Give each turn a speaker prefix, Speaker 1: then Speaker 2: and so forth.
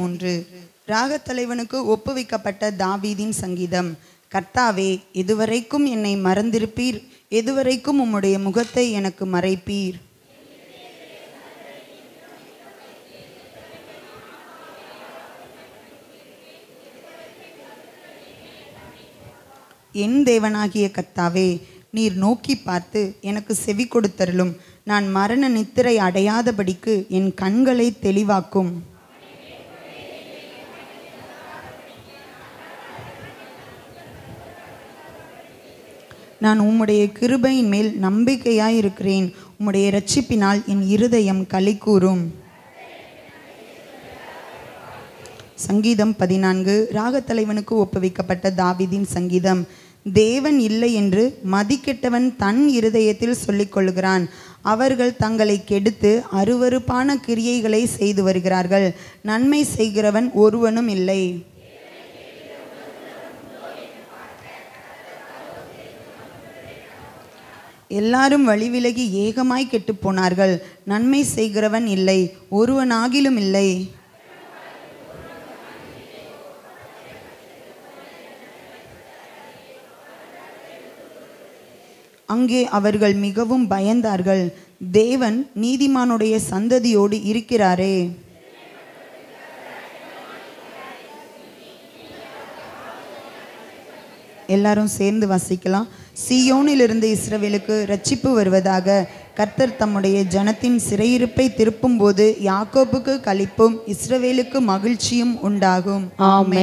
Speaker 1: 3 ராகத்தலைவனுக்கு ஒப்புவிக்கப்பட்ட தாவீதின் சங்கீதம். கர்த்தாவே, எதுவரைக்கும் என்னை மறந்திருப்பீர்? எதுவரைக்கும் உம்முடைய முகத்தை எனக்கு மறைப்பீர்? என் தேவனாகிய கர்த்தாவே, நீர் நோக்கி பார்த்து எனக்கு செவி கொடுத்தருளும். நான் மரண நித்திரை அடையாதபடிக்கு என் கண்களை தெளிவாக்கும். நான் உம்முடைய கிருபையின் மேல் நம்பிக்கையாயிருக்கிறேன். உம்முடைய இரட்சிப்பினால் என் இருதயம் களிகூரும். சங்கீதம் 14 ராகத்தலைவனுக்கு ஒப்புவிக்கப்பட்ட தாவீதின் சங்கீதம். தேவன் இல்லை என்று மதிக்கெட்டவன் தன் இருதயத்தில் சொல்லிக் கொள்கிறான். அவர்கள் தங்களை கெடுத்து அருவருப்பான கிரியைகளை செய்து வருகிறார்கள். நன்மை செய்கிறவன் ஒருவனும் இல்லை. எல்லாரும் வழிவிலகி ஏகமாய் கெட்டு போனார்கள். நன்மை செய்கிறவன் இல்லை, ஒருவனாகிலும் இல்லை. அங்கே அவர்கள் மிகவும் பயந்தார்கள். தேவன் நீதிமானுடைய சந்ததியோடு இருக்கிறாரே. எல்லாரும் சேர்ந்து வாசிக்கலாம். சீயோனிலிருந்து இஸ்ரவேலுக்கு இரட்சிப்பு வருவதாக. கர்த்தர் தம்முடைய ஜனத்தின் சிறையிருப்பை திருப்பும் போது யாக்கோபுக்கு களிப்பும் இஸ்ரவேலுக்கு மகிழ்ச்சியும் உண்டாகும். ஆமென்.